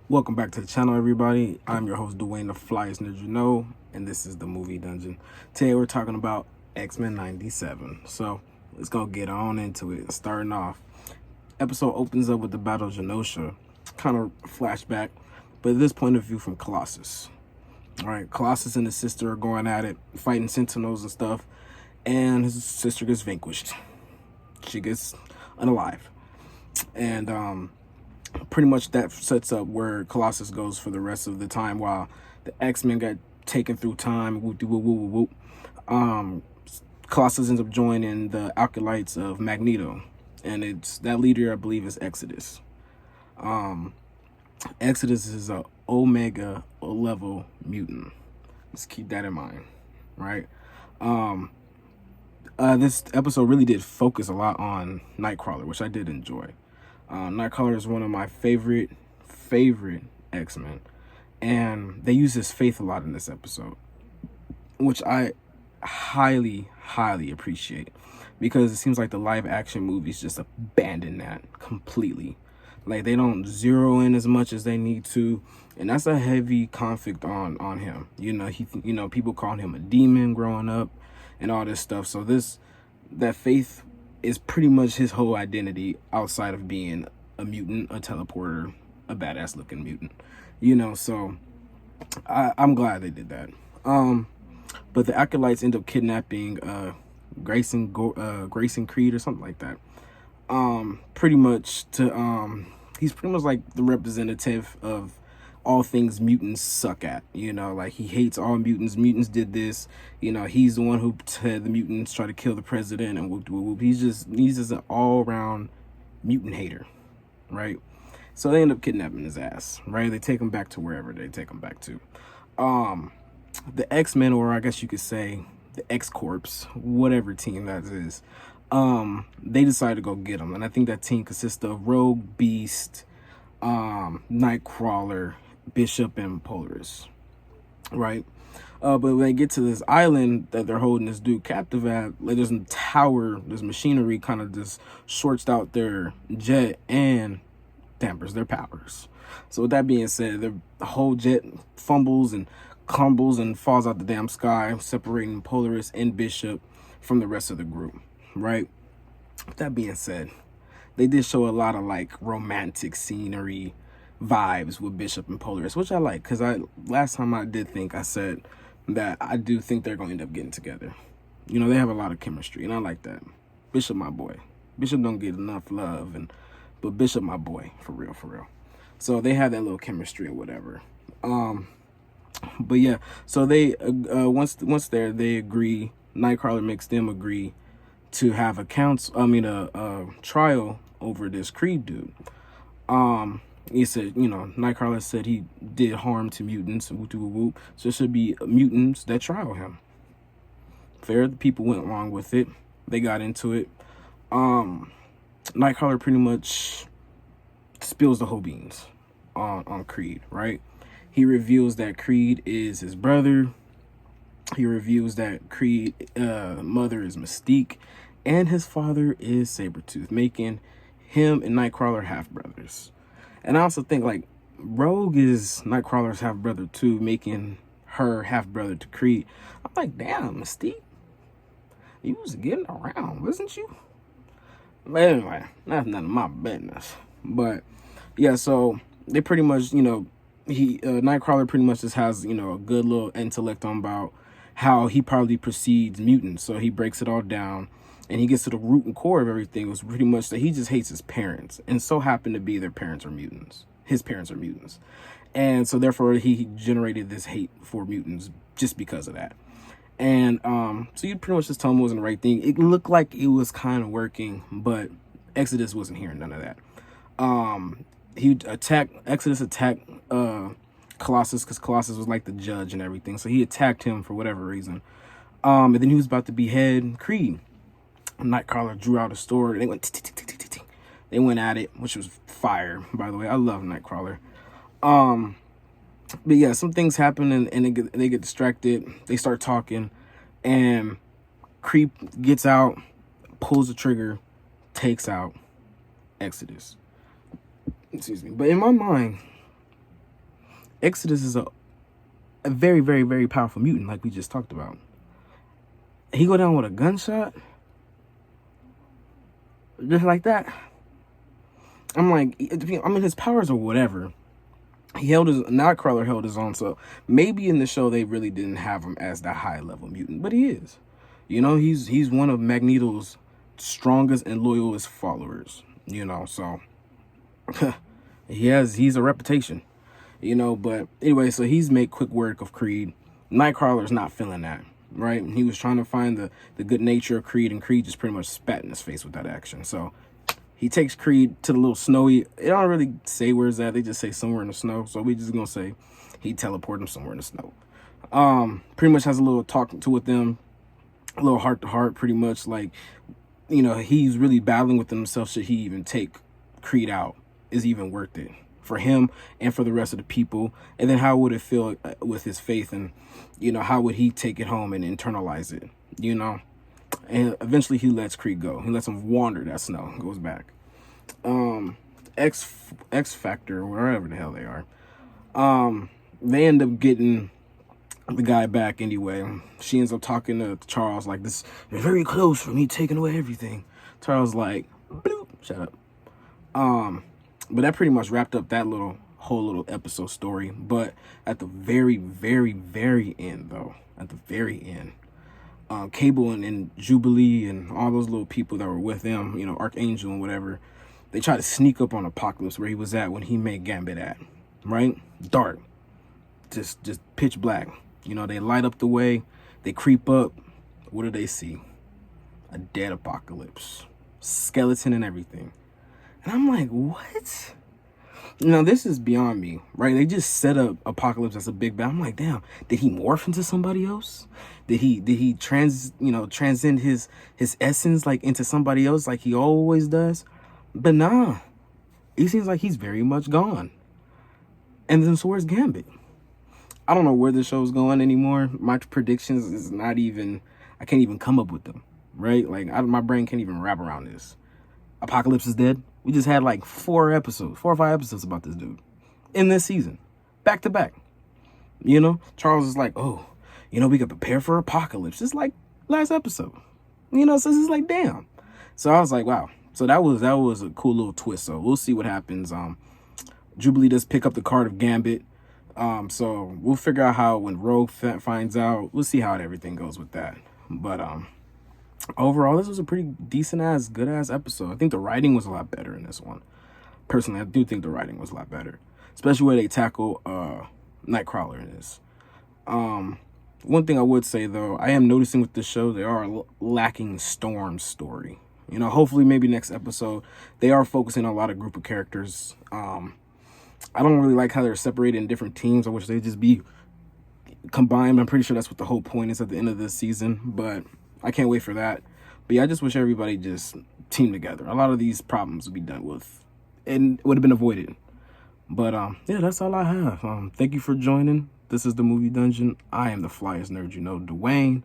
Welcome back to the channel, everybody. I'm your host, Dwayne, the flyest nerd you know, and this is the Movie Dungeon. Today we're talking about X-Me’97. So let's go get on into it. Starting off, episode opens up with the Battle of Genosha, kind of flashback, but this point of view from Colossus. All right, Colossus and his sister are going at it, fighting Sentinels and stuff, and his sister gets vanquished. She gets unalive, and pretty much that sets up where Colossus goes for the rest of the time while the X-Men got taken through time. Whoop, whoop, whoop, whoop. Colossus ends up joining the acolytes of Magneto, and it's that leader, I believe, is Exodus. Exodus is a Omega level mutant. Let's keep that in mind, right? This episode really did focus a lot on Nightcrawler, which I did enjoy. Nightcrawler is one of my favorite X-Men, and they use his faith a lot in this episode, which I highly appreciate, because it seems like the live action movies just abandon that completely. Like, they don't zero in as much as they need to, and that's a heavy conflict on him. People called him a demon growing up and all this stuff. So that faith is pretty much his whole identity outside of being a mutant, a teleporter, a badass looking mutant. So I'm glad they did that. But the acolytes end up kidnapping Grayson Creed or something like that. He's pretty much like the representative of all things mutants suck at. Like, he hates all mutants. Mutants did this. He's the one who said the mutants try to kill the president and whoop, whoop, whoop. He's just an all-around mutant hater, right? So they end up kidnapping his ass, right? They take him back to wherever they take him back to. The X-Men, or I guess you could say the X-Corps, whatever team that is, they decide to go get him. And I think that team consists of Rogue, Beast, Nightcrawler, Bishop, and Polaris, right? But when they get to this island that they're holding this dude captive at, like, there's a tower, there's machinery kind of just shorts out their jet and dampers their powers. So with that being said, the whole jet fumbles and crumbles and falls out the damn sky, separating Polaris and Bishop from the rest of the group, right? With that being said, they did show a lot of like romantic scenery vibes with Bishop and Polaris, which I like, because last time I said that I do think they're going to end up getting together. They have a lot of chemistry, and I like that. Bishop, my boy. Bishop don't get enough love, but Bishop, my boy, for real. So they have that little chemistry or whatever. But yeah, so they once there, they agree. Nightcrawler makes them agree to have a trial over this Creed dude. He said, Nightcrawler said he did harm to mutants, whoop, whoop, whoop. So it should be mutants that trial him. Fair. The people went along with it. They got into it. Nightcrawler pretty much spills the whole beans on Creed, right? He reveals that Creed is his brother. He reveals that Creed mother is Mystique, and his father is Sabretooth, making him and Nightcrawler half-brothers. And I also think, like, Rogue is Nightcrawler's half-brother too, making her half-brother to Creed. I'm like, damn, Mystique, you was getting around, wasn't you? But anyway, that's none of my business. But yeah, so they pretty much, Nightcrawler pretty much just has, a good little intellect on about how he probably precedes mutants. So he breaks it all down, and he gets to the root and core of everything. It was pretty much that he just hates his parents, and so happened to be their parents are mutants. His parents are mutants. And so therefore he generated this hate for mutants just because of that. And so you pretty much just tell him it wasn't the right thing. It looked like it was kind of working, but Exodus wasn't hearing none of that. Exodus attacked Colossus, because Colossus was like the judge and everything. So he attacked him for whatever reason. And then he was about to behead Creed. Nightcrawler drew out a sword. They went They went at it, which was fire, by the way. I love Nightcrawler. But yeah, some things happen, and they get distracted. They start talking, and Creep gets out, pulls the trigger, takes out Exodus. Excuse me. But in my mind, Exodus is a very, very, very powerful mutant, like we just talked about. He go down with a gunshot, just like that. I'm like, I mean, his powers or whatever. Nightcrawler held his own, so maybe in the show they really didn't have him as the high level mutant, but he is. You know, he's one of Magneto's strongest and loyalist followers. You know, so he's a reputation. You know, but anyway, so he's made quick work of Creed. Nightcrawler's not feeling that, right? He was trying to find the good nature of Creed, and Creed just pretty much spat in his face with that action. So he takes Creed to the little snowy. They don't really say where it's at. They just say somewhere in the snow. So we just gonna say he teleported him somewhere in the snow. Pretty much has a little talk to with them, a little heart to heart. Pretty much like, you know, he's really battling with himself. Should he even take Creed out? Is even worth it for him and for the rest of the people? And then how would it feel with his faith? And you know, how would he take it home and internalize it? You know. And eventually he lets Creed go. He lets him wander that snow. Goes back. X Factor, wherever the hell they are. They end up getting the guy back anyway. She ends up talking to Charles like, this is very close for me taking away everything. Charles like, bloop, shut up. But that pretty much wrapped up that whole little episode story. But at the very, very, very end though, at the very end, Cable and Jubilee and all those little people that were with them, you know, Archangel and whatever, they tried to sneak up on Apocalypse where he was at when he made Gambit at, right? Dark, just pitch black. You know, they light up the way, they creep up. What do they see? A dead Apocalypse, skeleton and everything. And I'm like, what? Now, this is beyond me, right? They just set up Apocalypse as a big bad. I'm like, damn, did he morph into somebody else? Did he transcend his essence like into somebody else like he always does? But nah, it seems like he's very much gone. And then so where's Gambit? I don't know where the show's going anymore. My predictions is not even, I can't even come up with them, right? Like my brain can't even wrap around this. Apocalypse is dead. We just had like 4 or 5 episodes about this dude in this season, back to back. You know, Charles is like, oh, you know, we could prepare for Apocalypse. It's like last episode, you know, so it's like, damn. So I was like, wow. So that was a cool little twist. So we'll see what happens. Jubilee does pick up the card of Gambit. So we'll figure out how when Rogue finds out, we'll see how everything goes with that. But, overall, this was a pretty decent good episode. I think the writing was a lot better in this one. Personally, I do think the writing was a lot better, especially where they tackle Nightcrawler in this. One thing I would say though, I am noticing with this show they are lacking Storm's story. You know, hopefully maybe next episode they are focusing on a lot of group of characters. I don't really like how they're separated in different teams. I wish they'd just be combined. I'm pretty sure that's what the whole point is at the end of this season, but I can't wait for that. But yeah, I just wish everybody just teamed together. A lot of these problems would be done with and would have been avoided. But yeah, that's all I have. Thank you for joining. This is the Movie Dungeon. I am the flyest nerd you know, Dwayne.